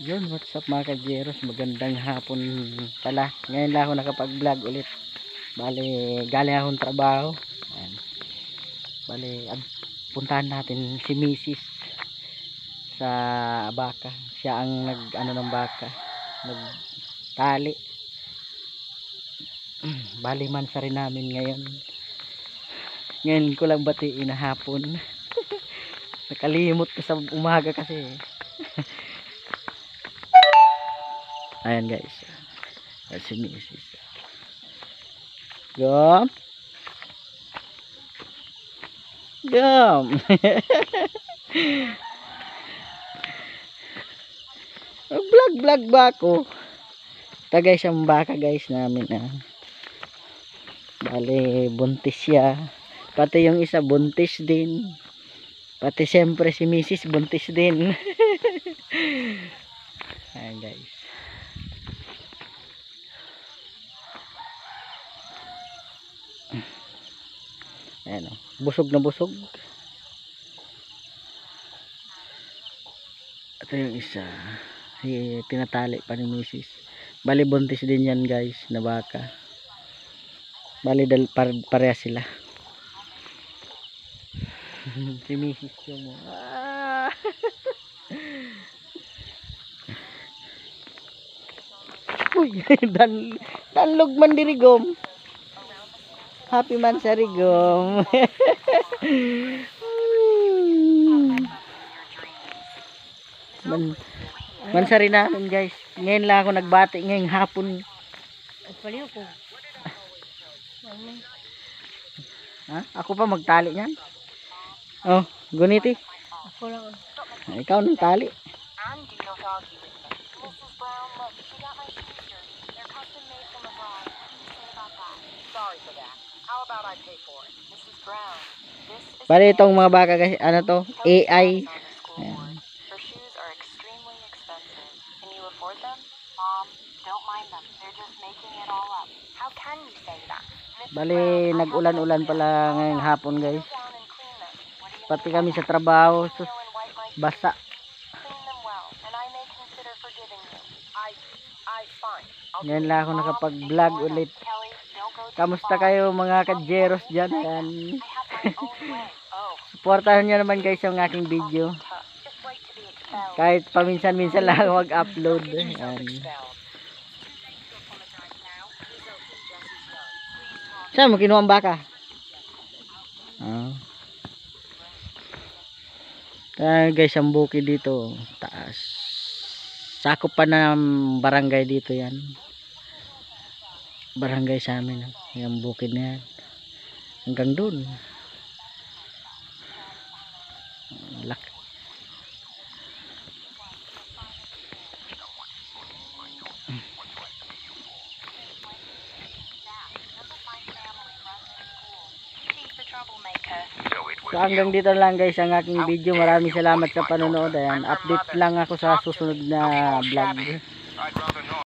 Yun, what's up mga kajeros, magandang hapon pala. Ngayon lang ako nakapag vlog ulit. Bale, galing akong trabaho. Ayan. Bale, puntahan natin si Mrs. sa baka. Siya ang nag ano ng baka, nagtali. Bale, mansa rin namin ngayon. Ngayon ko lang batiin na hapon. Nakalimot ko sa umaga kasi. Ayan guys, si Mrs. Gom Gom vlog ba ako? Ito guys ang baka guys namin bale buntis siya, pati yung isa buntis din, pati siyempre si Mrs. buntis din. Ayan guys, ayan o, busog na busog. Ito yung isa, tinatali pa ni Mrs. Bali buntis din yan guys na baka. Bali parehas sila. Si Mrs. yung uy, danlog man dirigom. Happy man sa rigom. Mansari namin guys. Ngayon lang ako nagbati ngayong hapon. Ha? Ako pa magtali niyan. Oh, guniti. Ako lang. Ikaw nang tali. Bali itong mga baka guys, ano to? AI. Ayan. Bali nag-ulan-ulan pala ngayong hapon guys. Pati kami sa trabaho basa. Ngayon lang ako nakapag-vlog ulit. Kamusta kayo mga kajeros dyan? Supportahan nyo naman guys yung aking video. Kahit paminsan-minsan lang ako mag-upload. Saan mo kinuha ang baka? Guys, ang bukid dito taas. Sakop pa ng barangay dito yan. Barangay sa amin. Yung bukid na yan. Hanggang dun. Laki. So hanggang dito lang guys ang aking video. Maraming salamat sa panonood. Ayan, update lang ako sa susunod na vlog.